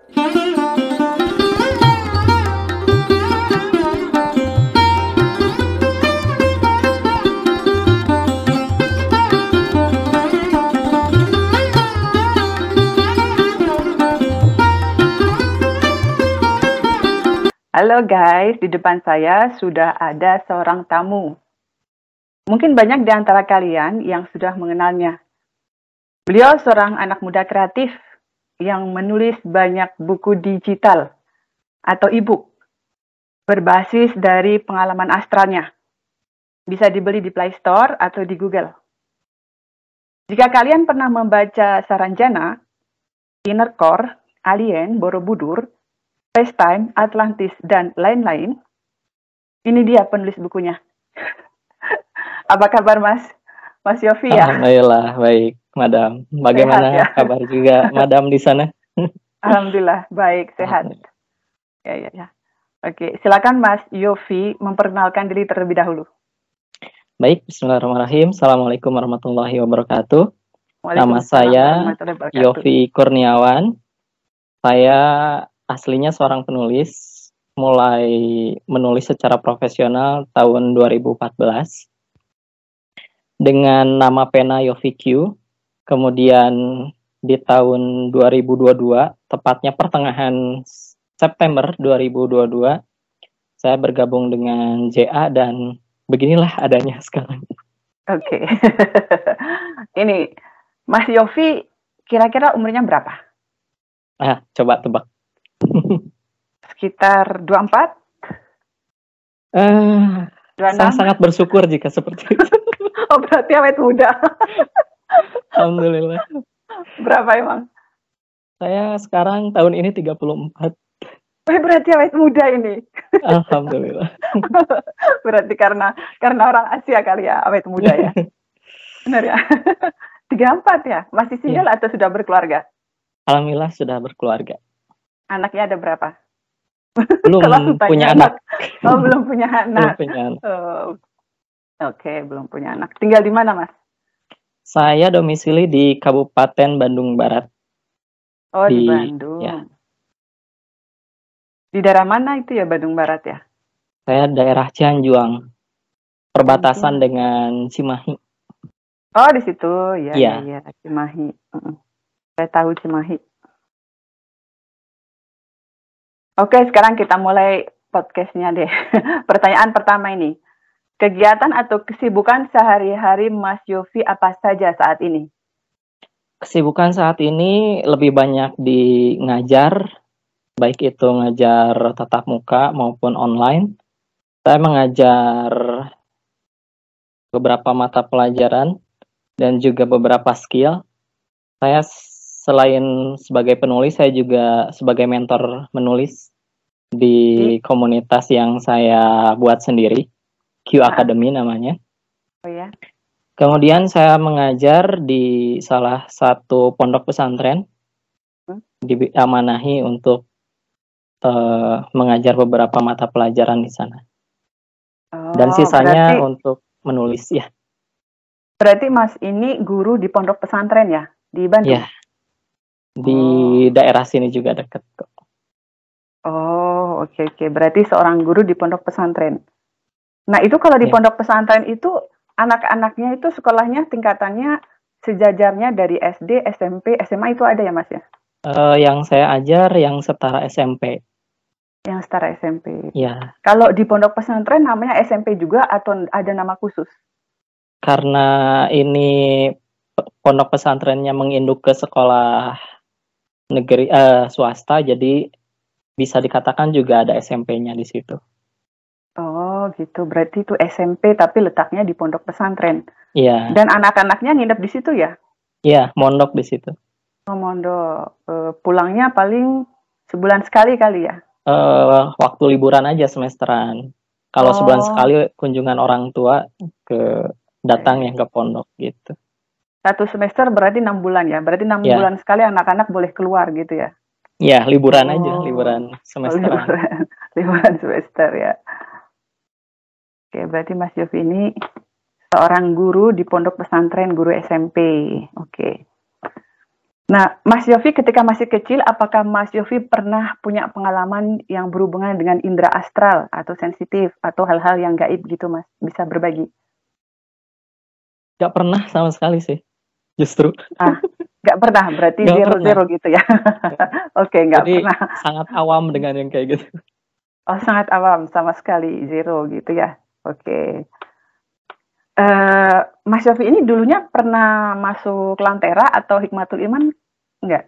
Halo guys, di depan saya sudah ada seorang tamu. Mungkin banyak di antara kalian yang sudah mengenalnya. Beliau seorang anak muda kreatif yang menulis banyak buku digital atau e-book berbasis dari pengalaman astralnya. Bisa dibeli di Play Store atau di Google. Jika kalian pernah membaca Saranjana, Inner Core, Alien, Borobudur, Space-Time, Atlantis, dan lain-lain, ini dia penulis bukunya. Apa kabar Mas? Mas Yofi ya? Alhamdulillah, baik, Madam. Bagaimana Sehat, ya? kabar juga, Madam di sana? Alhamdulillah, baik, sehat. Ya. Oke, silakan Mas Yofi memperkenalkan diri terlebih dahulu. Baik, bismillahirrahmanirrahim. Assalamualaikum warahmatullahi wabarakatuh. Nama saya Yofi Kurniawan. Saya aslinya seorang penulis, mulai menulis secara profesional tahun 2014 dengan nama pena Yofi Q. Kemudian di tahun 2022, tepatnya pertengahan September 2022, saya bergabung dengan JA dan beginilah adanya sekarang. Oke. Ini, Mas Yofi kira-kira umurnya berapa? Coba tebak. Sekitar 24? Saya sangat bersyukur jika seperti itu. Oh, berarti awet muda. Alhamdulillah. Berapa emang? Saya sekarang tahun ini 34. Berarti awet muda ini. Alhamdulillah. Berarti karena orang Asia kali ya, awet muda ya. Benar ya? 34 ya? Masih single atau sudah berkeluarga? Alhamdulillah sudah berkeluarga. Anaknya ada berapa? Belum punya anak. Oh, belum punya anak. Belum punya anak. Oke, belum punya anak. Tinggal di mana, Mas? Saya domisili di Kabupaten Bandung Barat. Oh, di Bandung. Ya. Di daerah mana itu ya, Bandung Barat ya? Saya daerah Cianjuang. Perbatasan dengan Cimahi. Oh, di situ. Ya, Cimahi. Saya tahu Cimahi. Oke, sekarang kita mulai podcast-nya deh. Pertanyaan pertama ini. Kegiatan atau kesibukan sehari-hari Mas Yofi apa saja saat ini? Kesibukan saat ini lebih banyak di ngajar, baik itu ngajar tatap muka maupun online. Saya mengajar beberapa mata pelajaran dan juga beberapa skill. Saya selain sebagai penulis, saya juga sebagai mentor menulis di komunitas yang saya buat sendiri. Q Academy namanya. Oh ya. Kemudian saya mengajar di salah satu pondok pesantren, diamanahi untuk mengajar beberapa mata pelajaran di sana. Dan sisanya untuk menulis ya. Berarti Mas ini guru di pondok pesantren ya di Bandung? Ya. Di daerah sini juga dekat kok. Oh, oke. Berarti seorang guru di pondok pesantren. Nah, itu kalau di pondok pesantren itu anak-anaknya itu sekolahnya tingkatannya sejajarnya dari SD, SMP, SMA itu ada ya, Mas ya? Yang saya ajar yang setara SMP. Yang setara SMP. Ya. Kalau di pondok pesantren namanya SMP juga atau ada nama khusus? Karena ini pondok pesantrennya menginduk ke sekolah negeri swasta, jadi bisa dikatakan juga ada SMP-nya di situ. Oh gitu, berarti itu SMP tapi letaknya di pondok pesantren. Iya. Dan anak-anaknya nginep di situ ya? Iya, mondok di situ. Oh mondok, pulangnya paling sebulan sekali kali ya? Waktu liburan aja semesteran. Kalau sebulan sekali kunjungan orang tua datang yang ke pondok gitu. 1 semester berarti 6 bulan ya? Berarti 6 bulan sekali anak-anak boleh keluar gitu ya? Iya, liburan aja, liburan semester. Liburan semester ya. Oke, berarti Mas Yofi ini seorang guru di pondok pesantren, guru SMP. Oke. Nah, Mas Yofi ketika masih kecil, apakah Mas Yofi pernah punya pengalaman yang berhubungan dengan indera astral atau sensitif atau hal-hal yang gaib gitu, Mas? Bisa berbagi? Nggak pernah sama sekali sih, justru. Ah, nggak pernah, berarti Nggak zero pernah. zero gitu ya? Oke, nggak Jadi pernah. sangat awam dengan yang kayak gitu. Oh, sangat awam, sama sekali zero gitu ya? Oke. Mas Yofi ini dulunya pernah masuk Lantera atau Hikmatul Iman? Nggak?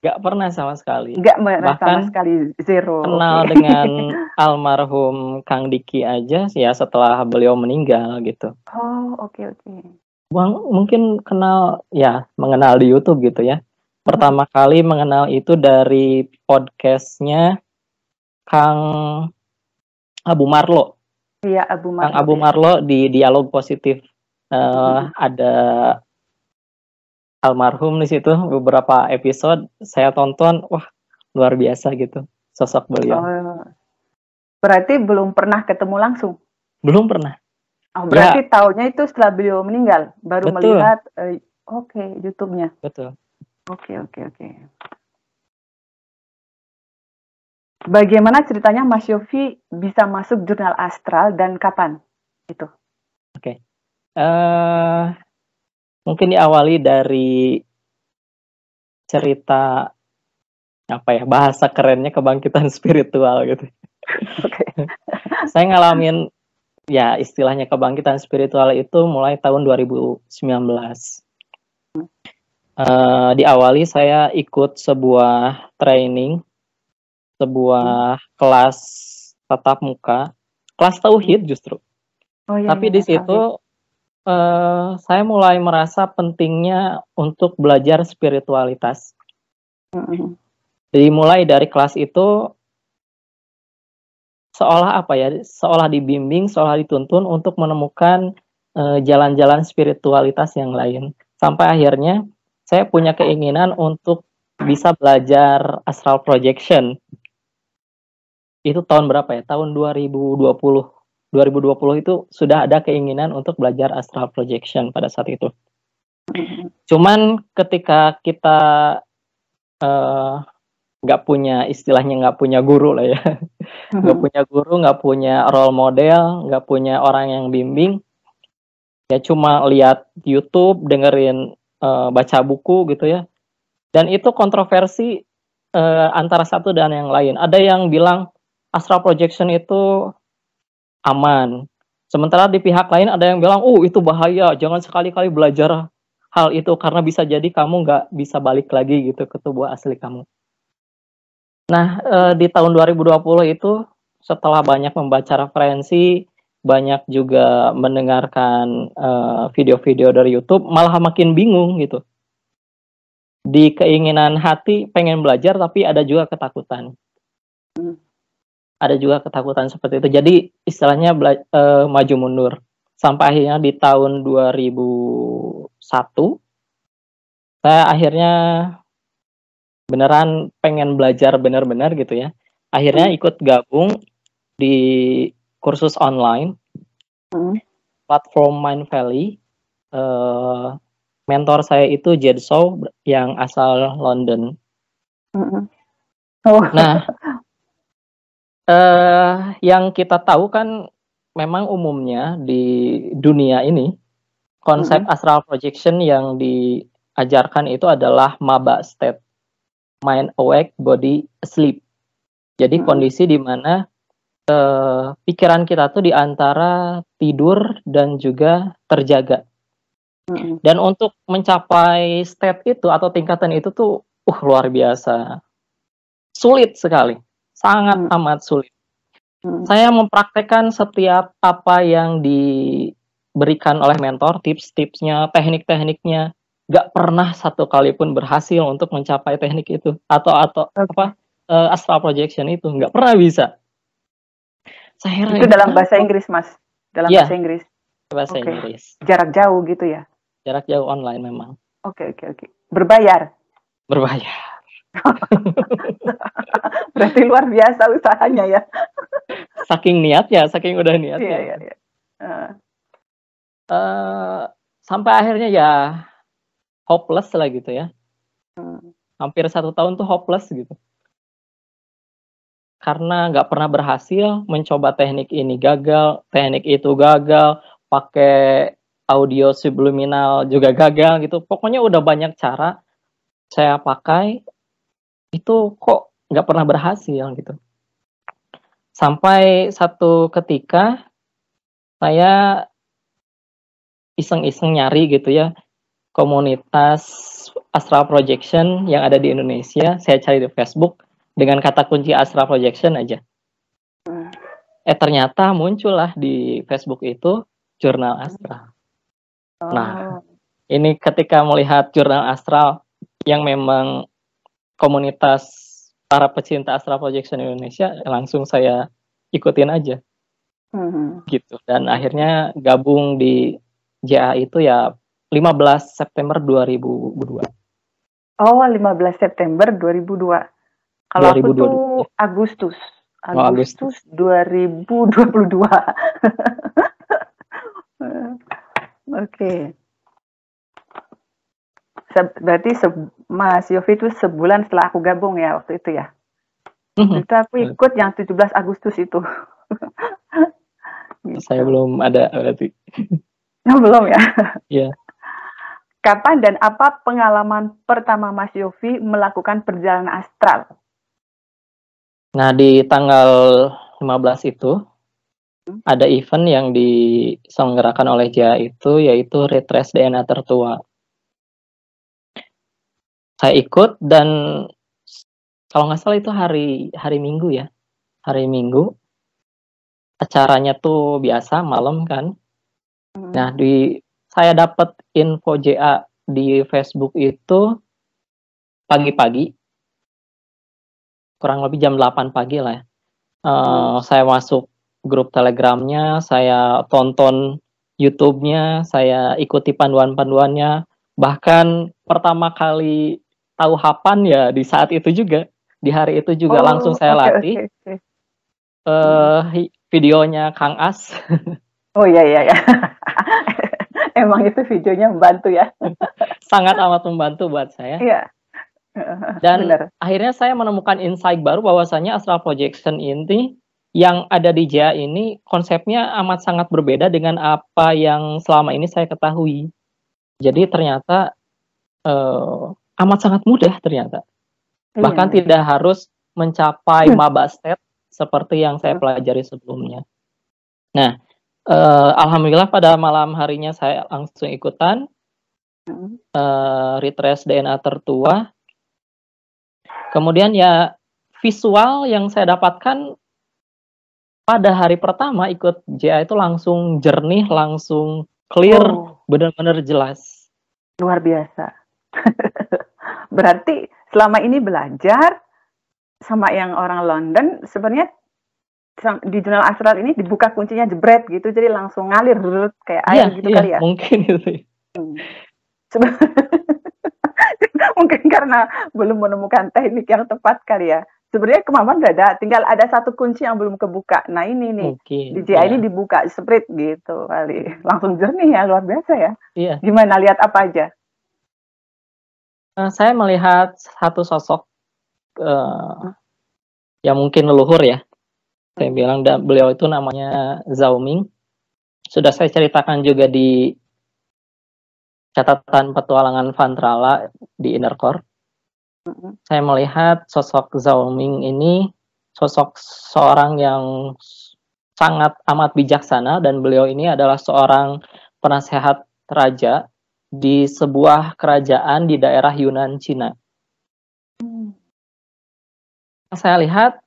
Nggak pernah sama sekali. Nggak sama Bahkan sekali zero, oke. kenal dengan almarhum Kang Diki aja ya setelah beliau meninggal gitu. Oh, oke oke. Bang, mungkin kenal ya mengenal di YouTube gitu ya. Pertama kali mengenal itu dari podcastnya Kang Abu Marlo. Iya, Abu Kang Marlo Abu ya. Marlo di Dialog Positif ada almarhum di situ beberapa episode saya tonton, wah luar biasa gitu sosok beliau. Oh, berarti belum pernah ketemu langsung? Belum pernah. Oh, Ya, berarti taunya itu setelah beliau meninggal, baru betul, melihat, oke, YouTube-nya. betul. Oke oke oke. Bagaimana ceritanya Mas Yofi bisa masuk jurnal astral dan kapan? Itu. Oke. eh Mungkin diawali dari cerita apa ya bahasa kerennya kebangkitan spiritual gitu. Oke. Saya ngalamin ya istilahnya kebangkitan spiritual itu mulai tahun 2019. Diawali saya ikut sebuah training, sebuah kelas tatap muka, kelas tauhid justru. Oh iya Tapi iya, di tauhid. situ saya mulai merasa pentingnya untuk belajar spiritualitas. Mhm. Dimulai dari kelas itu seolah apa ya, seolah dibimbing, seolah dituntun untuk menemukan jalan-jalan spiritualitas yang lain. Sampai akhirnya saya punya keinginan untuk bisa belajar astral projection. Itu tahun berapa ya? Tahun 2020. 2020 itu sudah ada keinginan untuk belajar astral projection pada saat itu. Mhm. Cuman ketika kita nggak punya istilahnya nggak punya guru lah ya, nggak Mhm. punya guru, nggak punya role model, nggak punya orang yang bimbing, ya cuma lihat YouTube, dengerin baca buku gitu ya. Dan itu kontroversi antara satu dan yang lain. Ada yang bilang astral projection itu aman. Sementara di pihak lain ada yang bilang, itu bahaya, jangan sekali-kali belajar hal itu karena bisa jadi kamu nggak bisa balik lagi gitu ke tubuh asli kamu. Nah, di tahun 2020 itu setelah banyak membaca referensi, banyak juga mendengarkan video-video dari YouTube, malah makin bingung gitu. Di keinginan hati pengen belajar tapi ada juga ketakutan. Ada juga ketakutan seperti itu. Jadi istilahnya maju mundur. Sampai akhirnya di tahun 2001 saya akhirnya beneran pengen belajar benar-benar gitu ya. Akhirnya Mhm. ikut gabung di kursus online Mhm. platform Mind Valley. Mentor saya itu Jed Shaw yang asal London. Mhm. Oh. Nah, yang kita tahu kan memang umumnya di dunia ini konsep Mhm. astral projection yang diajarkan itu adalah MABA state, mind awake, body asleep. Jadi Mhm. kondisi di mana pikiran kita tuh di antara tidur dan juga terjaga. Mhm. Dan untuk mencapai state itu atau tingkatan itu tuh luar biasa. Sulit sekali. Sangat Mhm. amat sulit. Mhm. Saya mempraktekkan setiap apa yang diberikan oleh mentor, tips-tipsnya, teknik-tekniknya, nggak pernah satu kali pun berhasil untuk mencapai teknik itu atau Oke. astral projection itu nggak pernah bisa. Saya heran Itu ini dalam bahasa kenapa? Inggris, Mas? Dalam bahasa Ya, Inggris? bahasa Oke. Inggris. Jarak jauh gitu ya? Jarak jauh online memang. Oke oke oke. Berbayar? Berbahaya. Berarti luar biasa usahanya ya? Saking niatnya, saking udah Iya niatnya iya itu. iya. Heeh. Sampai akhirnya ya hopeless lah gitu ya. Hampir 1 tahun tuh hopeless gitu. Karena nggak pernah berhasil, mencoba teknik ini gagal, teknik itu gagal, pakai audio subliminal juga gagal gitu. Pokoknya udah banyak cara saya pakai, itu kok nggak pernah berhasil gitu. Sampai satu ketika saya iseng-iseng nyari gitu ya, komunitas astral projection yang ada di Indonesia. Saya cari di Facebook dengan kata kunci astral projection aja. Ternyata muncullah di Facebook itu jurnal astral. Nah, ini ketika melihat jurnal astral yang memang komunitas para pecinta astral projection Indonesia, langsung saya ikutin aja. Gitu. Dan akhirnya gabung di JA itu ya 15 September 2002. Oh, 15 September 2002. Kalau aku tuh Agustus. Agustus 2022. Oke. Berarti Mas Yofi itu sebulan setelah aku gabung ya waktu itu ya. Waktu itu aku ikut yang 17 Agustus itu. Gitu. Saya belum ada berarti. Belum ya? Iya. Kapan dan apa pengalaman pertama Mas Yofi melakukan perjalanan astral? Nah, di tanggal 15 itu ada event yang diselenggarakan oleh JA itu, yaitu Retrace DNA Tertua. Saya ikut dan kalau nggak salah itu hari Minggu ya. Hari Minggu. Acaranya tuh biasa malam kan. Nah, saya dapat info JA di Facebook itu pagi-pagi. Kurang lebih jam 8 pagi lah ya. Saya masuk grup Telegramnya, saya tonton YouTube-nya, saya ikuti panduan-panduannya. Bahkan pertama kali tahu hapan ya di saat itu juga. Di hari itu juga langsung saya latih. Videonya Kang As. Oh iya. Emang itu videonya membantu ya. Sangat amat membantu buat saya. Iya. Dan akhirnya saya menemukan insight baru bahwasanya astral projection ini yang ada di JA ini konsepnya amat sangat berbeda dengan apa yang selama ini saya ketahui. Jadi ternyata amat sangat mudah ternyata. Bahkan tidak harus mencapai maba state seperti yang saya pelajari sebelumnya. Nah, alhamdulillah pada malam harinya saya langsung ikutan Retrace DNA Tertua. Kemudian ya visual yang saya dapatkan pada hari pertama ikut JA itu langsung jernih, langsung clear, benar-benar jelas. Luar biasa. Berarti selama ini belajar sama yang orang London, sebenarnya di jurnal astral ini dibuka kuncinya jebret gitu, jadi langsung ngalir kayak air gitu kali ya? Mungkin itu. Mungkin karena belum menemukan teknik yang tepat kali ya. Sebenarnya kemampuan udah ada, tinggal ada satu kunci yang belum kebuka. Nah ini nih, di JA ini dibuka, spread gitu kali. Langsung jernih ya, luar biasa ya. Iya. Gimana, lihat apa aja? Saya melihat satu sosok yang mungkin leluhur ya. Saya bilang, dan beliau itu namanya Zhao Ming. Sudah saya ceritakan juga di catatan petualangan Vantrala di Inner Core. Saya melihat sosok Zhao Ming ini sosok seorang yang sangat amat bijaksana, dan beliau ini adalah seorang penasehat raja di sebuah kerajaan di daerah Yunan, Cina. Saya lihat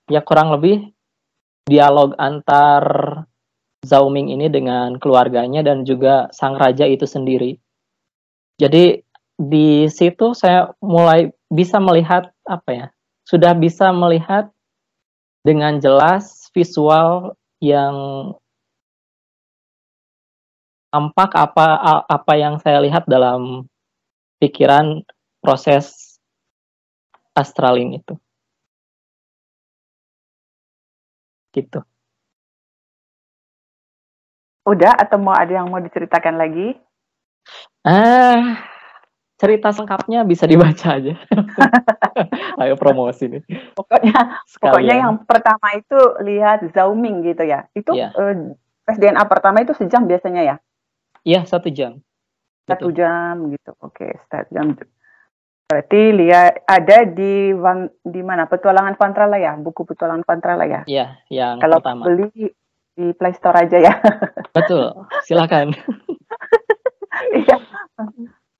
ya kurang lebih dialog antar Zhao Ming ini dengan keluarganya dan juga sang raja itu sendiri. Jadi di situ saya mulai bisa melihat sudah bisa melihat dengan jelas visual yang tampak apa yang saya lihat dalam pikiran proses astraling itu. Gitu. Udah, atau ada yang mau diceritakan lagi? cerita lengkapnya bisa dibaca aja. Ayo promosi nih. Pokoknya yang pertama itu lihat Zhao Ming gitu ya. Itu Iya. tes DNA pertama itu sejam biasanya ya? Iya, 1 jam. 1 Betul. jam gitu. Oke, 1 jam. Berarti lihat ada di mana? Petualangan Fantrala ya, buku Petualangan Fantrala ya. Iya, yang Kalau pertama. beli di Play Store aja ya. Betul, silakan. Iya.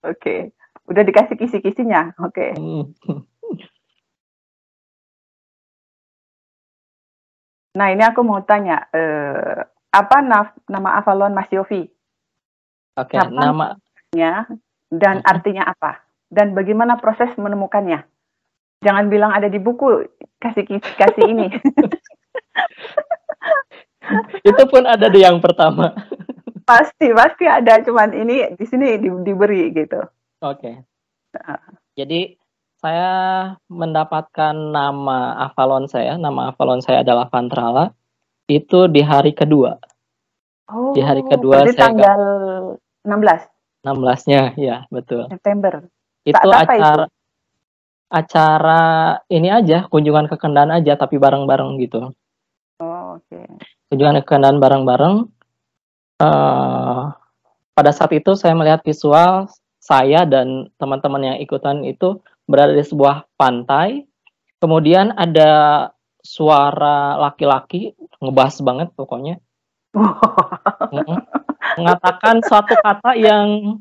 Oke. Udah dikasih kisi-kisinya. Oke. Nah, ini aku mau tanya, apa nama Avalon Mas Yofi? Oke, Kapan nama dan artinya apa? Dan bagaimana proses menemukannya? Jangan bilang ada di buku, kasih ini. itu pun ada di yang pertama. Pasti ada, cuman ini di sini diberi gitu. Oke. Jadi saya mendapatkan nama Avalon saya adalah Fantrala, itu di hari kedua. Oh, di hari kedua berarti saya tanggal 16 16-nya, ya betul. September. Itu Saat apa acara ini aja, kunjungan ke Kendan aja, tapi bareng-bareng gitu. Oh, oke. Kunjungan ke Kendan bareng-bareng. Pada saat itu saya melihat visual saya dan teman-teman yang ikutan itu berada di sebuah pantai. Kemudian ada suara laki-laki, ngebahas banget pokoknya. Mengatakan suatu kata yang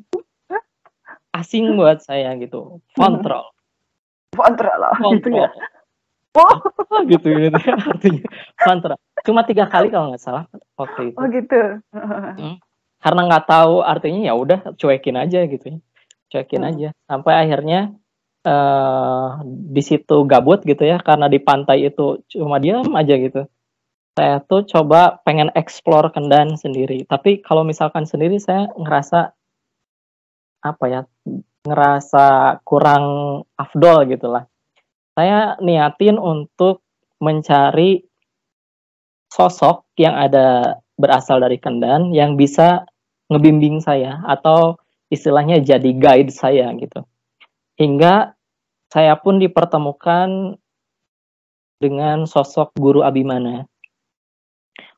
asing buat saya gitu. Fantrol gitu ya. Gitu artinya Fantrol. Cuma 3 kali kalau nggak salah waktu itu. Oh gitu. Karena nggak tahu artinya, ya udah cuekin aja gitu ya. Cuekin aja. Sampai akhirnya di situ gabut gitu ya, karena di pantai itu cuma diam aja gitu. Saya tuh coba pengen explore Kendan sendiri. Tapi kalau misalkan sendiri saya ngerasa ngerasa kurang afdol gitulah. Saya niatin untuk mencari sosok yang ada berasal dari Kendan yang bisa ngebimbing saya atau istilahnya jadi guide saya gitu. Hingga saya pun dipertemukan dengan sosok Guru Abimana.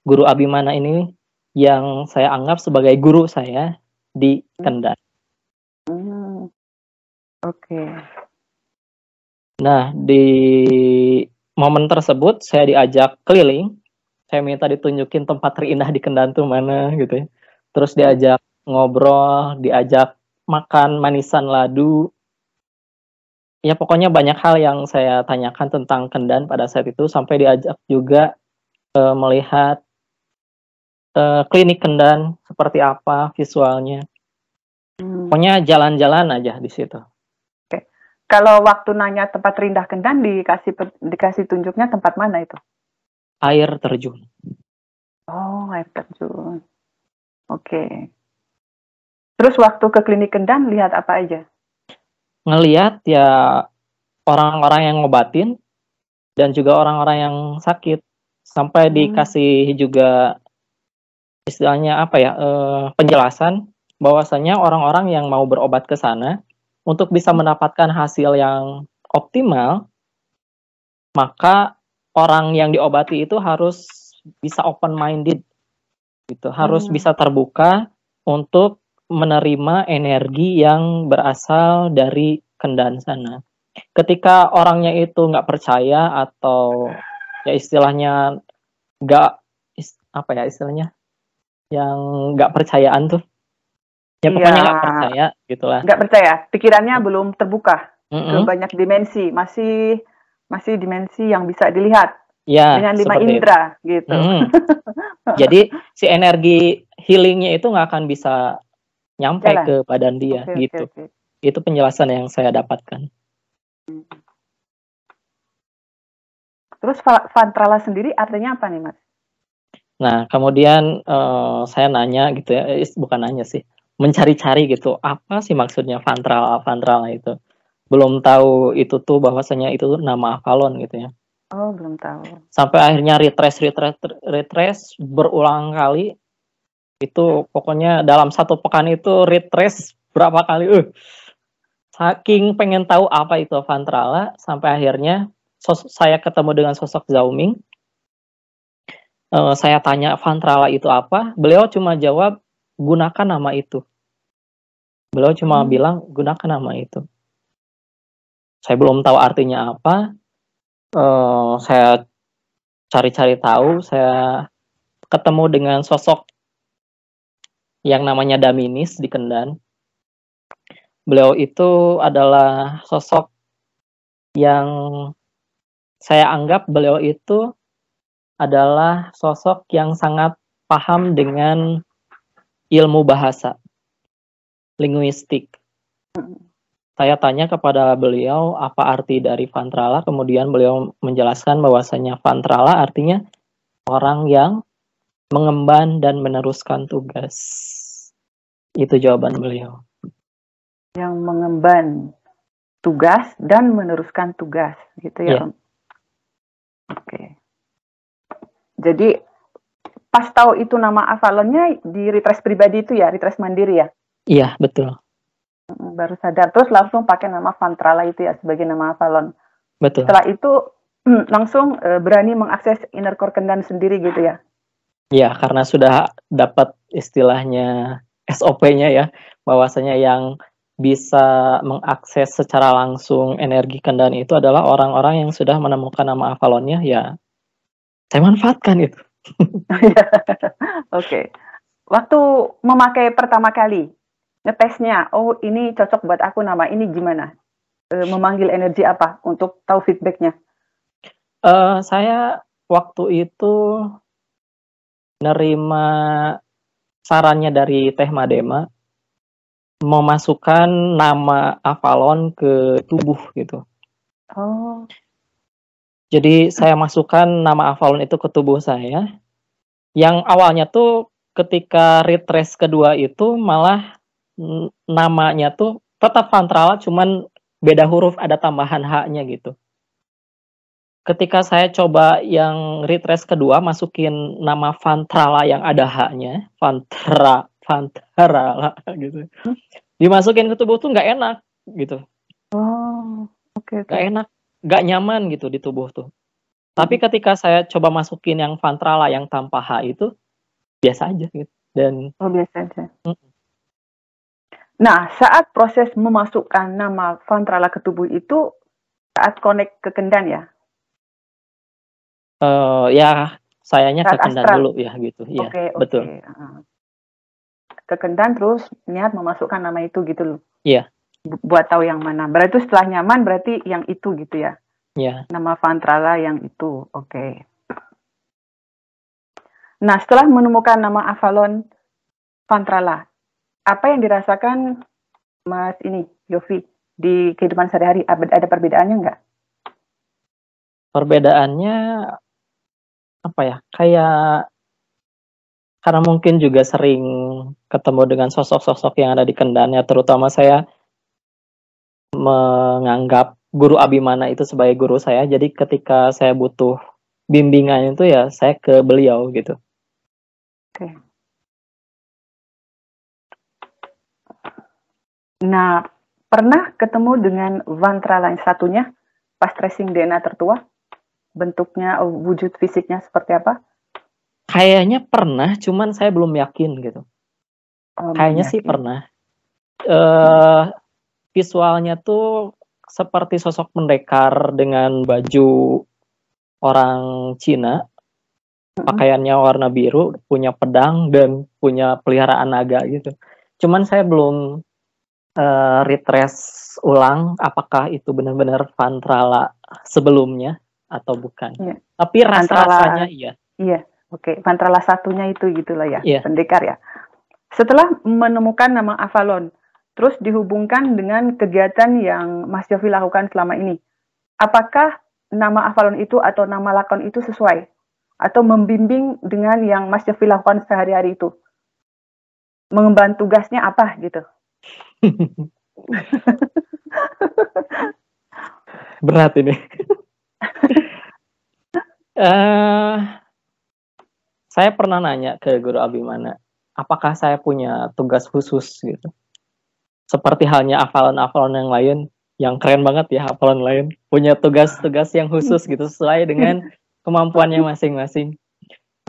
Guru Abimana ini yang saya anggap sebagai guru saya di Kendan. Oke. Nah, di momen tersebut saya diajak keliling. Saya minta ditunjukin tempat terindah di Kendan tuh mana gitu ya. Terus diajak ngobrol, diajak makan manisan ladu. Ya pokoknya banyak hal yang saya tanyakan tentang Kendan pada saat itu, sampai diajak juga melihat klinik Kendan seperti apa visualnya. Pokoknya jalan-jalan aja di situ. Oke. Kalau waktu nanya tempat terindah Kendan, dikasih tunjuknya tempat mana itu? Air terjun. Oh, air terjun. Oke. Terus waktu ke klinik Kendan lihat apa aja? Ngelihat ya orang-orang yang ngobatin dan juga orang-orang yang sakit. Sampai dikasih juga istilahnya penjelasan bahwasanya orang-orang yang mau berobat ke sana untuk bisa mendapatkan hasil yang optimal, maka orang yang diobati itu harus bisa open minded gitu, harus bisa terbuka untuk menerima energi yang berasal dari Kendan sana. Ketika orangnya itu nggak percaya atau ya istilahnya yang nggak percayaan tuh, ya pokoknya nggak percaya gitulah. Nggak percaya, pikirannya belum terbuka ke banyak dimensi, masih dimensi yang bisa dilihat ya, dengan 5 indera gitu. Jadi si energi healingnya itu nggak akan bisa nyampe ke badan dia gitu. Itu penjelasan yang saya dapatkan. Terus Fantrala sendiri artinya apa nih, Mas? Nah, kemudian saya nanya gitu ya, bukan nanya sih, mencari-cari gitu, apa sih maksudnya Fantrala itu. Belum tahu itu tuh bahwasanya itu nama Avalon gitu ya. Oh, belum tahu. Sampai akhirnya retrace berulang kali. Itu pokoknya dalam 1 pekan itu retrace berapa kali? saking pengen tahu apa itu Avantrala, sampai akhirnya saya ketemu dengan sosok Zhao Ming. Saya tanya Avantrala itu apa, beliau cuma jawab gunakan nama itu. Beliau cuma bilang gunakan nama itu. Saya belum tahu artinya apa. Saya cari-cari tahu, saya ketemu dengan sosok yang namanya Daminis di Kendan. Beliau itu adalah sosok yang saya anggap beliau itu adalah sosok yang sangat paham dengan ilmu bahasa, linguistik. Saya tanya kepada beliau apa arti dari Avantrala, kemudian beliau menjelaskan bahwasanya Avantrala artinya orang yang mengemban dan meneruskan tugas. Itu jawaban beliau. Yang mengemban tugas dan meneruskan tugas, gitu ya, Om? Oke. Jadi pas tahu itu nama Avalonnya di retreat pribadi itu ya, retreat mandiri ya? Iya, betul. Baru sadar, terus langsung pakai nama Avantrala itu ya sebagai nama Avalon. Betul. Setelah itu langsung berani mengakses inner core Kendan sendiri gitu ya? Iya, karena sudah dapat istilahnya SOP-nya ya, bahwasanya yang bisa mengakses secara langsung energi Kendan itu adalah orang-orang yang sudah menemukan nama Avalonnya, ya saya manfaatkan itu. Oke. Waktu memakai pertama kali, ngetesnya, oh ini cocok buat aku, nama ini gimana? Memanggil energi apa untuk tahu feedbacknya? Saya waktu itu nerima sarannya dari Teh Madema, memasukkan nama Avalon ke tubuh gitu. Oh. Jadi saya masukkan nama Avalon itu ke tubuh saya. Yang awalnya tuh ketika retrace kedua itu malah namanya tuh tetap Avantrala, cuman beda huruf, ada tambahan H-nya gitu. Ketika saya coba yang retrace kedua masukin nama Avantrala yang ada H-nya, Avantrala gitu. Dimasukin ke tubuh tuh nggak enak gitu. Oh, oke. Nggak enak, nggak nyaman gitu di tubuh tuh. Tapi ketika saya coba masukin yang Avantrala yang tanpa H itu biasa aja gitu. Dan biasa aja. Nah, saat proses memasukkan nama Avantrala ke tubuh itu saat connect ke Kendan ya? Ya sayanya saat ke Kendan astral dulu ya gitu. Iya, betul. Ke Kendan terus niat memasukkan nama itu gitu loh. Iya. Buat tahu yang mana. Berarti setelah nyaman berarti yang itu gitu ya? Iya. Nama Avantrala yang itu. Oke. Nah, setelah menemukan nama Avalon Avantrala, apa yang dirasakan Mas Yofi di kehidupan sehari-hari? Ada perbedaannya nggak? Perbedaannya apa ya? Kayak karena mungkin juga sering ketemu dengan sosok-sosok yang ada di Kendan ya, terutama saya menganggap Guru Abimana itu sebagai guru saya. Jadi ketika saya butuh bimbingan itu ya saya ke beliau gitu. Oke. Nah, pernah ketemu dengan Avantrala yang satunya pas tracing DNA tertua? Bentuknya, wujud fisiknya seperti apa? Kayaknya pernah, cuman saya belum yakin gitu. Kayaknya sih pernah. Visualnya tuh seperti sosok pendekar dengan baju orang Cina, pakaiannya warna biru, punya pedang dan punya peliharaan naga gitu. Cuman saya belum retrace ulang apakah itu benar-benar Avantrala sebelumnya atau bukan. Ya. Tapi rasa-rasanya iya. Iya, oke. Avantrala satunya itu gitulah ya, yeah. Pendekar ya. Setelah menemukan nama Avalon, terus dihubungkan dengan kegiatan yang Mas Yofi lakukan selama ini, apakah nama Avalon itu atau nama lakon itu sesuai? Atau membimbing dengan yang Mas Yofi lakukan sehari-hari itu? Mengemban tugasnya apa gitu? Berat ini. Saya pernah nanya ke Guru Abimana, apakah saya punya tugas khusus gitu? seperti halnya hafalan-hafalan yang lain, yang keren banget ya hafalan lain, punya tugas-tugas yang khusus gitu sesuai dengan kemampuannya masing-masing.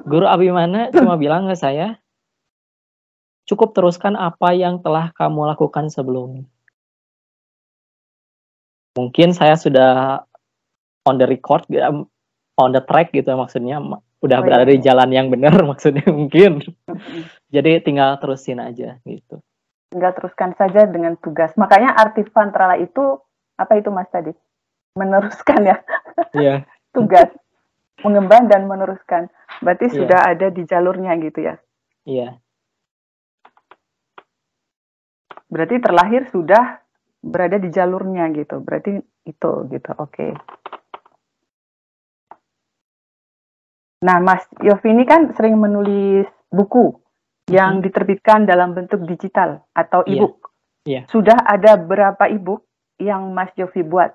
Guru Abimana cuma bilang ke saya, cukup teruskan apa yang telah kamu lakukan sebelumnya. Mungkin saya sudah on the record, on the track gitu maksudnya, udah berada di jalan yang benar maksudnya mungkin. Jadi tinggal terusin aja gitu. Tinggal teruskan saja dengan tugas. Makanya arti Fantrala itu apa itu Mas tadi? Meneruskan ya. Iya. Tugas. Mengemban dan meneruskan. Berarti sudah ada di jalurnya gitu ya. Iya. Berarti terlahir sudah berada di jalurnya gitu. Berarti itu gitu. Oke. Nah, Mas Yofi ini kan sering menulis buku yang diterbitkan dalam bentuk digital atau e-book. Iya. Sudah ada berapa e-book yang Mas Yofi buat?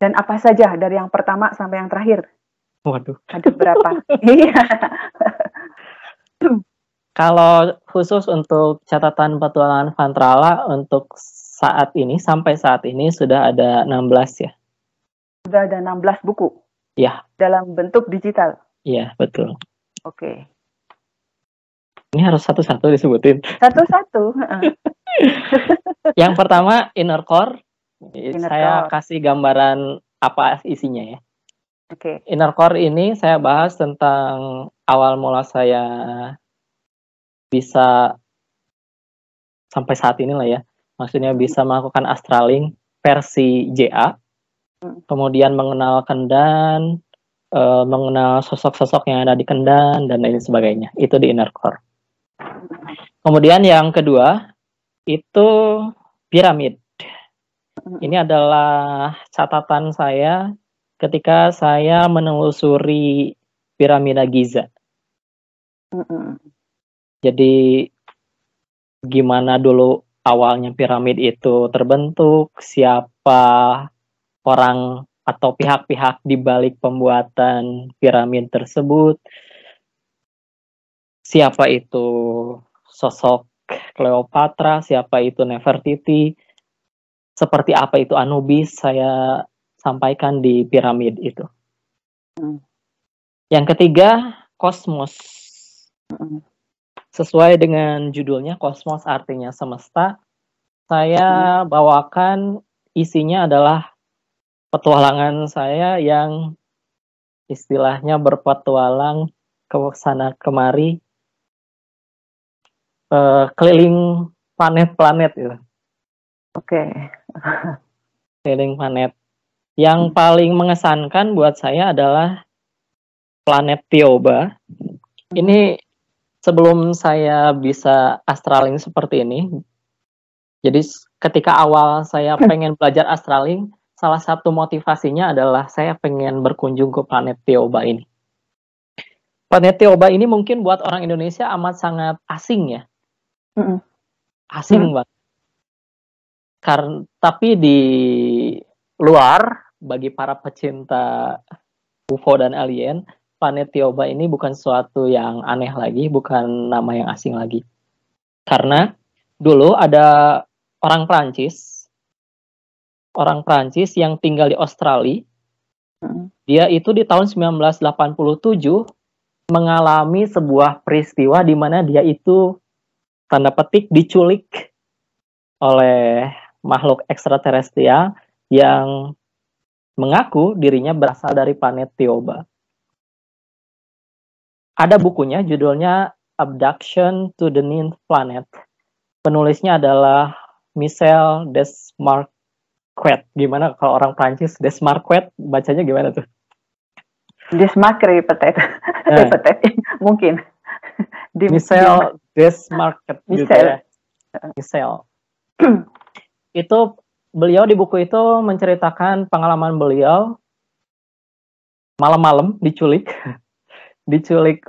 Dan apa saja dari yang pertama sampai yang terakhir? Waduh. Ada berapa? Iya. Kalau khusus untuk catatan petualangan Fantrala untuk saat ini, sampai saat ini sudah ada 16 ya. Sudah ada 16 buku? Iya. Dalam bentuk digital? Iya, betul. Oke. Ini harus satu-satu disebutin. Satu-satu. Yang pertama, Inner Core. Saya kasih gambaran apa isinya ya. Oke. Inner Core ini saya bahas tentang awal mula saya bisa sampai saat ini lah ya. Maksudnya bisa melakukan astraling versi JA. Kemudian mengenal Kendan, mengenal sosok-sosok yang ada di Kendan, dan lain sebagainya. Itu di Inner Core. Kemudian yang kedua, itu piramid. Ini adalah catatan saya ketika saya menelusuri piramida Giza. Jadi gimana dulu awalnya piramid itu terbentuk, siapa orang atau pihak-pihak di balik pembuatan piramid tersebut, siapa itu sosok Cleopatra, siapa itu Nefertiti, seperti apa itu Anubis, saya sampaikan di piramid itu. Yang ketiga, kosmos. Sesuai dengan judulnya, kosmos artinya semesta. Saya bawakan isinya adalah petualangan saya yang istilahnya berpetualang ke sana kemari, keliling planet-planet gitu. Oke. Keliling planet. Yang paling mengesankan buat saya adalah planet Tioba. Ini sebelum saya bisa astraling seperti ini, jadi ketika awal saya pengen belajar astraling, salah satu motivasinya adalah saya pengen berkunjung ke planet Tioba ini. Planet Tioba ini mungkin buat orang Indonesia amat sangat asing ya. Asing banget. Tapi di luar, bagi para pecinta UFO dan alien, planet Tioba ini bukan sesuatu yang aneh lagi, bukan nama yang asing lagi. Karena dulu ada orang Prancis yang tinggal di Australia. Dia itu di tahun 1987 mengalami sebuah peristiwa di mana dia itu tanda petik diculik oleh makhluk ekstraterestrial yang mengaku dirinya berasal dari planet Tioba. Ada bukunya, judulnya Abduction to the Ninth Planet. Penulisnya adalah Michel Desmarquet. Gimana kalau orang Prancis? Desmarquet, bacanya gimana tuh? Desmarquet, mungkin. Michel Desmarquet. Michel. Michel. Itu beliau di buku itu menceritakan pengalaman beliau malam-malam diculik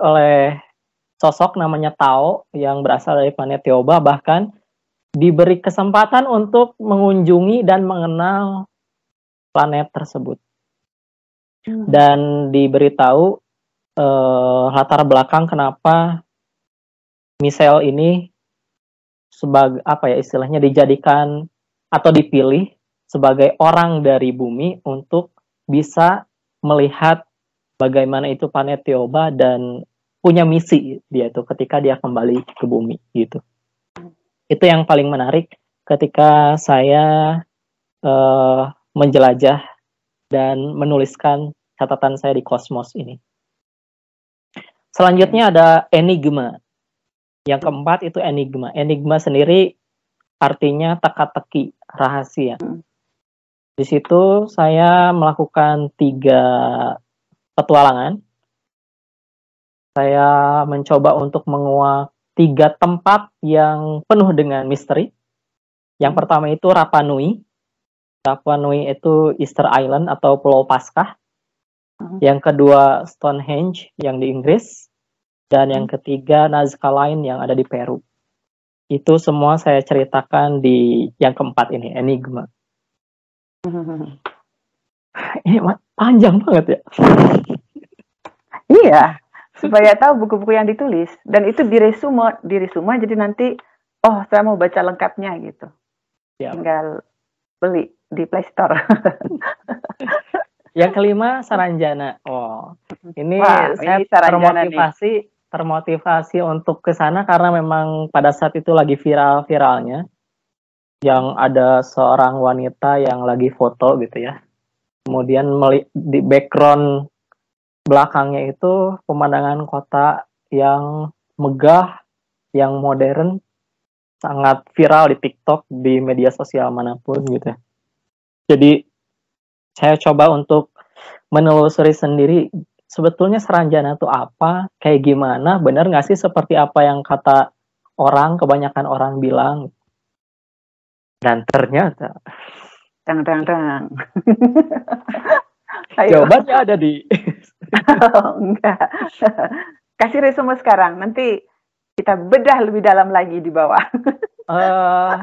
oleh sosok namanya Tao yang berasal dari planet Tioba, bahkan diberi kesempatan untuk mengunjungi dan mengenal planet tersebut. Dan diberitahu latar belakang kenapa Michel ini sebagai apa ya istilahnya dijadikan atau dipilih sebagai orang dari bumi untuk bisa melihat bagaimana itu planet Tioba dan punya misi dia tuh ketika dia kembali ke bumi gitu. Itu yang paling menarik ketika saya menjelajah dan menuliskan catatan saya di Kosmos ini. Selanjutnya ada enigma. Yang keempat itu enigma. Enigma sendiri artinya teka-teki, rahasia. Di situ saya melakukan 3 petualangan. Saya mencoba untuk menguak 3 tempat yang penuh dengan misteri. Yang pertama itu Rapa Nui. Rapa Nui itu Easter Island atau Pulau Paskah. Yang kedua Stonehenge yang di Inggris. Dan yang ketiga Nazca Line yang ada di Peru. Itu semua saya ceritakan di yang keempat ini, enigma. Ini panjang banget ya. Iya, supaya tahu buku-buku yang ditulis. Dan itu diresume jadi nanti, oh saya mau baca lengkapnya gitu. Ya. Tinggal beli di Play Store. Yang kelima Saranjana. Oh, ini wah, saya ini termotivasi untuk ke sana karena memang pada saat itu lagi viral-viralnya yang ada seorang wanita yang lagi foto gitu ya. Kemudian di background belakangnya itu pemandangan kota yang megah, yang modern, sangat viral di TikTok, di media sosial manapun gitu. Jadi saya coba untuk menelusuri sendiri sebetulnya Saranjana itu apa, kayak gimana, benar nggak sih seperti apa yang kata orang, kebanyakan orang bilang. Dan ternyata Dang. jawabannya ada di enggak. Kasih resume sekarang, nanti kita bedah lebih dalam lagi di bawah.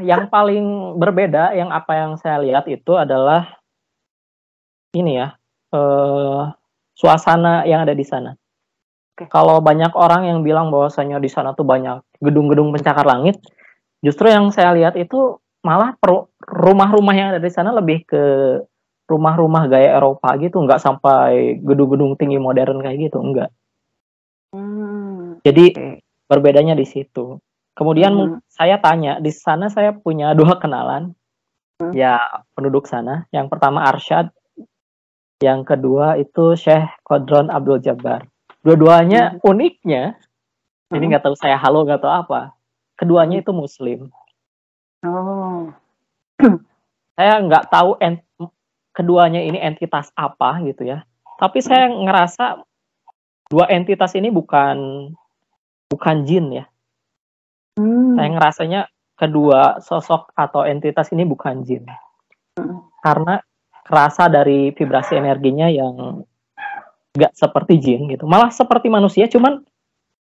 Yang paling berbeda, yang apa yang saya lihat itu adalah ini ya, suasana yang ada di sana. Okay. Kalau banyak orang yang bilang bahwasanya di sana tuh banyak gedung-gedung pencakar langit, justru yang saya lihat itu malah rumah-rumah yang ada di sana lebih ke rumah-rumah gaya Eropa gitu, nggak sampai gedung-gedung tinggi modern kayak gitu, enggak. Jadi berbedanya di situ. Kemudian saya tanya, di sana saya punya 2 kenalan, ya penduduk sana. Yang pertama Arsyad, yang kedua itu Syekh Kodron Abdul Jabbar. Dua-duanya uniknya, ini nggak tahu saya halo nggak tahu apa, keduanya itu Muslim. Oh. Saya nggak tahu keduanya ini entitas apa gitu ya. Tapi saya ngerasa 2 entitas ini bukan jin ya. Saya ngerasanya kedua sosok atau entitas ini bukan jin. Karena kerasa dari vibrasi energinya yang nggak seperti jin gitu. Malah seperti manusia, cuman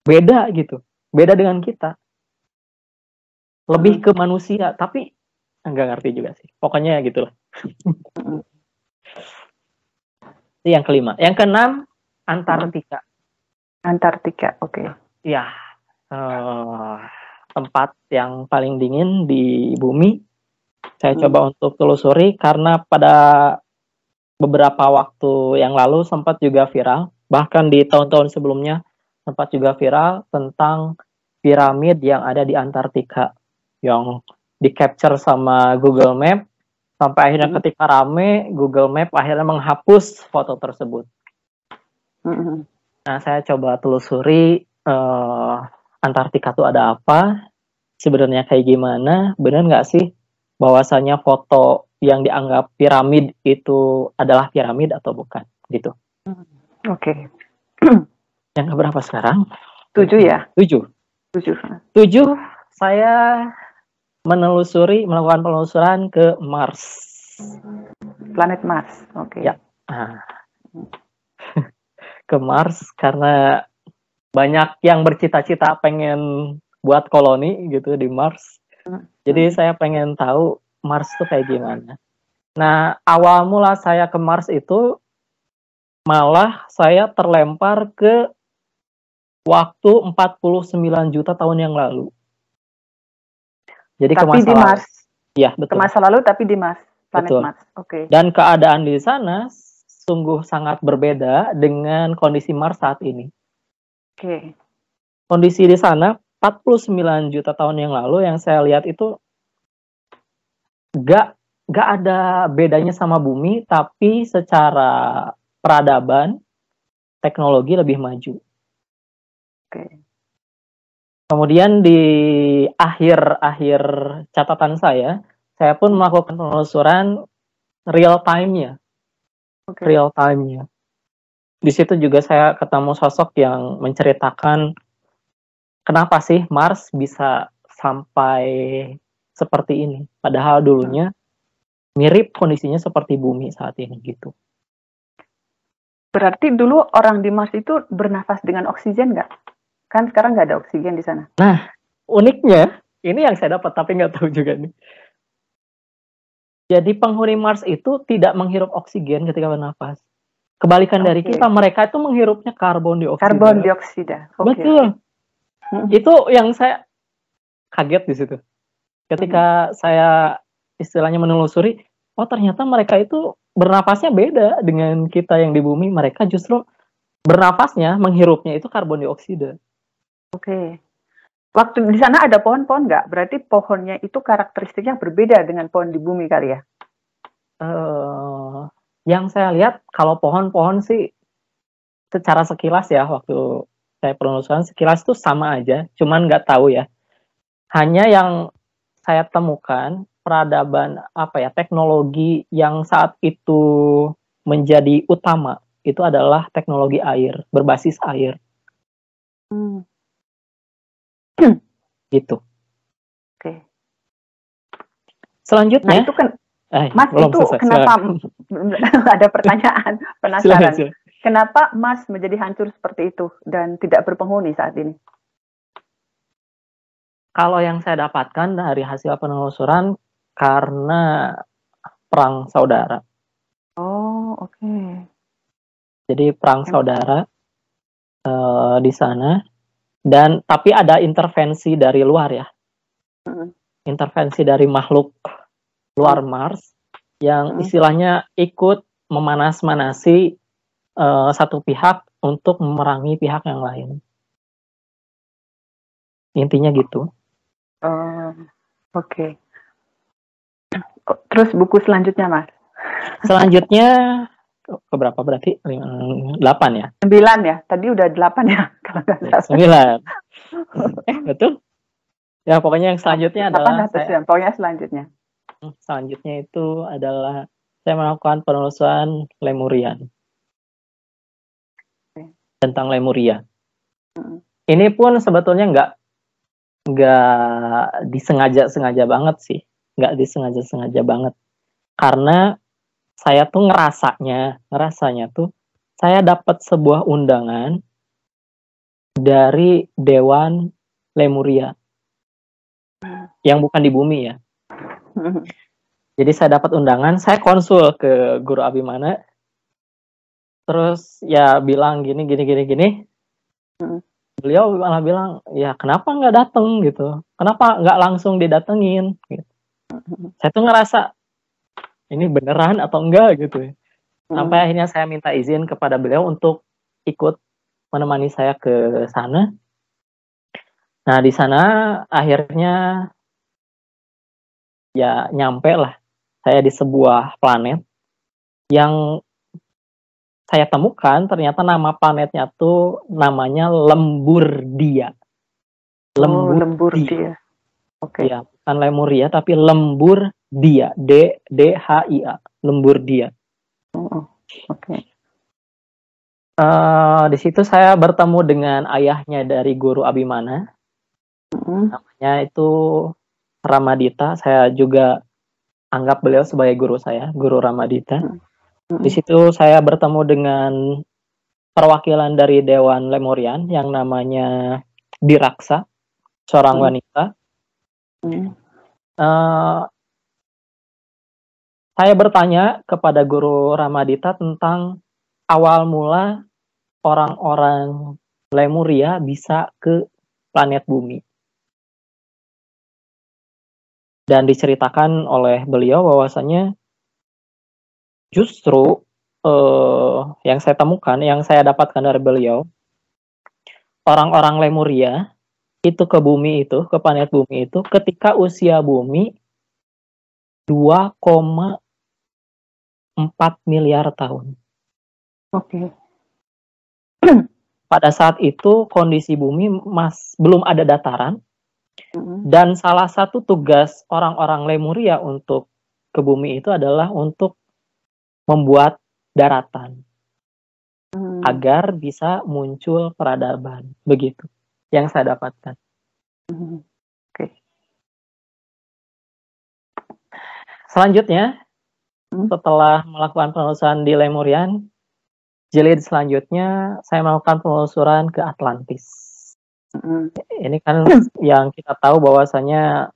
beda gitu. Beda dengan kita. Lebih ke manusia, tapi nggak ngerti juga sih. Pokoknya gitu lah. Itu yang kelima. Yang keenam, Antartika. Antartika, oke. Okay. Ya, tempat yang paling dingin di bumi. Saya coba untuk telusuri karena pada beberapa waktu yang lalu sempat juga viral, bahkan di tahun-tahun sebelumnya sempat juga viral tentang piramid yang ada di Antartika yang di-capture sama Google Map, sampai akhirnya ketika rame, Google Map akhirnya menghapus foto tersebut. Nah, saya coba telusuri Antartika itu ada apa, sebenarnya kayak gimana, benar nggak sih bahwasanya foto yang dianggap piramid itu adalah piramid atau bukan, gitu. Oke. Yang keberapa sekarang? 7 ya? 7. Saya melakukan penelusuran ke Mars. Planet Mars, oke. Ya. Ke Mars karena banyak yang bercita-cita pengen buat koloni gitu di Mars. Jadi saya pengen tahu Mars itu kayak gimana. Nah, awal mula saya ke Mars itu malah saya terlempar ke waktu 49 juta tahun yang lalu. Jadi ke Tapi masa di lalu. Mars. Iya, Ke betul. masa lalu tapi di Mars, planet Betul. Mars. Oke. Dan keadaan di sana sungguh sangat berbeda dengan kondisi Mars saat ini. Oke. Kondisi di sana 49 juta tahun yang lalu yang saya lihat itu gak ada bedanya sama bumi, tapi secara peradaban teknologi lebih maju. Oke. Kemudian di akhir catatan saya pun melakukan penelusuran real time-nya. Oke. Real time-nya. Di situ juga saya ketemu sosok yang menceritakan kenapa sih Mars bisa sampai seperti ini. Padahal dulunya mirip kondisinya seperti bumi saat ini gitu. Berarti dulu orang di Mars itu bernafas dengan oksigen nggak? Kan sekarang nggak ada oksigen di sana. Nah, uniknya, ini yang saya dapat tapi nggak tahu juga nih. Jadi penghuni Mars itu tidak menghirup oksigen ketika bernafas. Kebalikan dari kita, mereka itu menghirupnya karbon dioksida. Karbon dioksida. Betul. Itu yang saya kaget di situ. Ketika saya istilahnya menelusuri, oh ternyata mereka itu bernafasnya beda dengan kita yang di bumi. Mereka justru bernafasnya, menghirupnya itu karbon dioksida. Oke. Waktu di sana ada pohon-pohon nggak? Berarti pohonnya itu karakteristiknya berbeda dengan pohon di bumi kali ya? Yang saya lihat kalau pohon-pohon sih secara sekilas ya, waktu saya penelusuran sekilas itu sama aja, cuman nggak tahu ya. Hanya yang saya temukan peradaban teknologi yang saat itu menjadi utama itu adalah teknologi air, berbasis air. Gitu. Oke. Selanjutnya, nah itu kan Mas belum itu selesai, kenapa ada pertanyaan penasaran? Silakan. Kenapa Mars menjadi hancur seperti itu dan tidak berpenghuni saat ini? Kalau yang saya dapatkan dari hasil penelusuran karena perang saudara. Oh, oke. Jadi perang saudara di sana, dan tapi ada intervensi dari luar ya. Intervensi dari makhluk luar Mars yang istilahnya ikut memanas-manasi satu pihak untuk memerangi pihak yang lain. Intinya gitu. Oke. Terus buku selanjutnya, Mas? Selanjutnya keberapa berarti? 8 ya? 9 ya? Tadi udah 8 ya? Kalau nggak salah. 9. Betul? Ya pokoknya yang selanjutnya adalah pokoknya selanjutnya. Selanjutnya itu adalah saya melakukan penelusuran Lemurian. Tentang Lemuria. Ini pun sebetulnya nggak disengaja banget sih. Nggak disengaja banget. Karena saya tuh ngerasanya tuh saya dapat sebuah undangan dari Dewan Lemuria. Yang bukan di bumi ya. Jadi saya dapat undangan, saya konsul ke Guru Abimana. Terus ya bilang gini. Beliau malah bilang, ya kenapa nggak dateng gitu? Kenapa nggak langsung didatengin? Gitu. Saya tuh ngerasa, ini beneran atau enggak gitu ya. Sampai akhirnya saya minta izin kepada beliau untuk ikut menemani saya ke sana. Nah di sana akhirnya ya nyampe lah saya di sebuah planet yang saya temukan ternyata nama planetnya tuh namanya Lemburdia. Lemburdia. Oke. Ya, bukan Lemuria tapi Lemburdia. D-H-I-A. Lemburdia. Oke. Di situ saya bertemu dengan ayahnya dari Guru Abimana. Namanya itu Ramadita. Saya juga anggap beliau sebagai guru saya, Guru Ramadita. Di situ saya bertemu dengan perwakilan dari Dewan Lemurian yang namanya Diraksa, seorang wanita. Saya bertanya kepada Guru Ramadita tentang awal mula orang-orang Lemuria bisa ke planet bumi. Dan diceritakan oleh beliau bahwasanya justru yang saya temukan, yang saya dapatkan dari beliau, orang-orang Lemuria itu ke bumi itu, ke planet bumi itu, ketika usia bumi 2,4 miliar tahun. Oke. Pada saat itu kondisi bumi belum ada dataran, dan salah satu tugas orang-orang Lemuria untuk ke bumi itu adalah untuk membuat daratan agar bisa muncul peradaban. Begitu yang saya dapatkan. Oke. Selanjutnya, setelah melakukan penelusuran di Lemurian, jilid selanjutnya saya melakukan penelusuran ke Atlantis. Ini kan yang kita tahu bahwasanya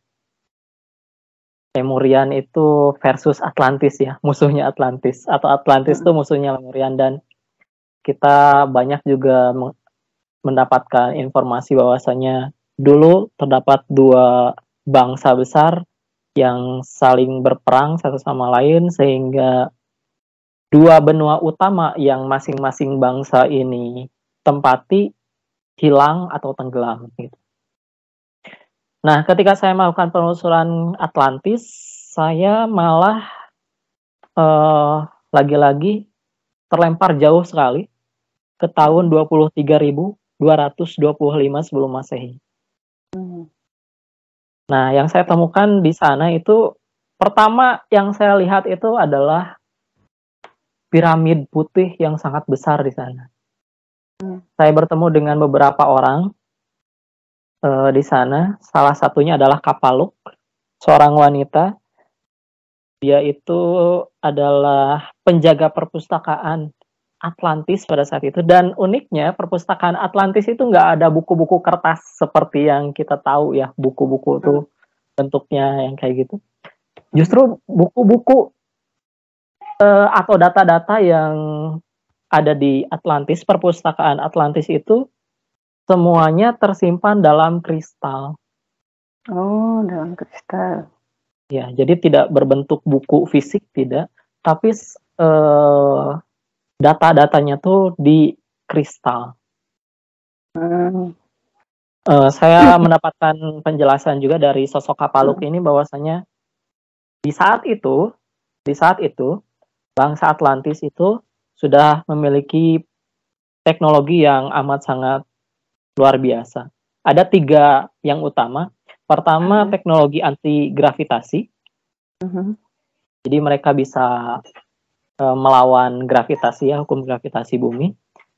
Lemurian itu versus Atlantis ya, musuhnya Atlantis, atau Atlantis itu musuhnya Lemurian, dan kita banyak juga mendapatkan informasi bahwasanya dulu terdapat dua bangsa besar yang saling berperang satu sama lain, sehingga dua benua utama yang masing-masing bangsa ini tempati hilang atau tenggelam gitu. Nah, ketika saya melakukan penelusuran Atlantis, saya malah lagi-lagi terlempar jauh sekali ke tahun 23.225 sebelum Masehi. Nah, yang saya temukan di sana itu, pertama yang saya lihat itu adalah piramid putih yang sangat besar di sana. Saya bertemu dengan beberapa orang di sana. Salah satunya adalah Kapaluk, seorang wanita. Dia itu adalah penjaga perpustakaan Atlantis pada saat itu, dan uniknya perpustakaan Atlantis itu nggak ada buku-buku kertas seperti yang kita tahu ya, buku-buku itu bentuknya yang kayak gitu. Justru buku-buku atau data-data yang ada di Atlantis, perpustakaan Atlantis itu semuanya tersimpan dalam kristal. Oh, dalam kristal. Ya, jadi tidak berbentuk buku fisik, tidak, tapi data-datanya tuh di kristal. Saya mendapatkan penjelasan juga dari sosok Kapaluk ini bahwasanya di saat itu bangsa Atlantis itu sudah memiliki teknologi yang amat sangat luar biasa. Ada 3 yang utama. Pertama, teknologi anti gravitasi. Jadi mereka bisa melawan gravitasi ya, hukum gravitasi bumi.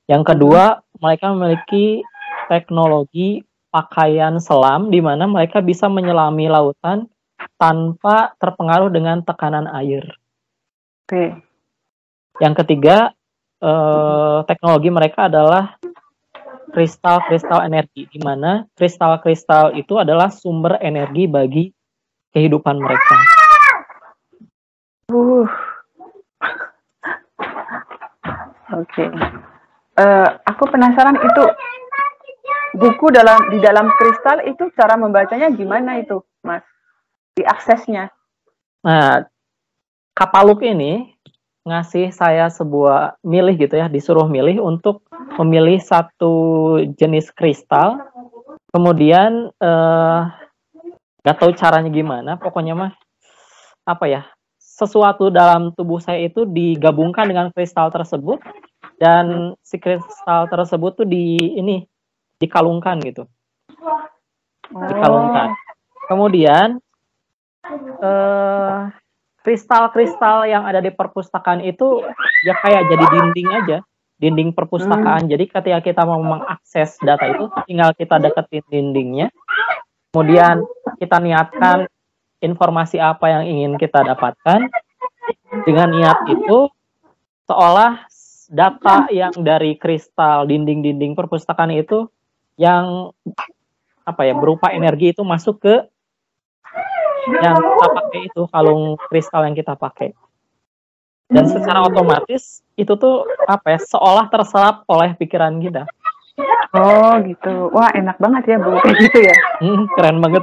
Yang kedua, mereka memiliki teknologi pakaian selam, di mana mereka bisa menyelami lautan tanpa terpengaruh dengan tekanan air. Oke. Yang ketiga, teknologi mereka adalah kristal-kristal energi, di mana kristal-kristal itu adalah sumber energi bagi kehidupan mereka. Oke. Aku penasaran itu buku di dalam kristal itu cara membacanya gimana itu, Mas? Diaksesnya. Nah, Kapaluk ini ngasih saya sebuah milih gitu ya, disuruh milih untuk memilih satu jenis kristal. Kemudian gak tahu caranya gimana, pokoknya mah apa ya, sesuatu dalam tubuh saya itu digabungkan dengan kristal tersebut, dan si kristal tersebut tuh dikalungkan gitu. Dikalungkan. Kemudian kristal-kristal yang ada di perpustakaan itu ya kayak jadi dinding aja, dinding perpustakaan. Jadi ketika kita mau mengakses data itu, tinggal kita deketin dindingnya, kemudian kita niatkan informasi apa yang ingin kita dapatkan. Dengan niat itu, seolah data yang dari kristal dinding-dinding perpustakaan itu yang apa ya, berupa energi itu masuk ke yang kita pakai itu, kalung kristal yang kita pakai. Dan secara otomatis itu tuh apa ya, seolah terserap oleh pikiran kita. Oh gitu. Wah, enak banget ya Bu, kayak gitu ya. Keren banget.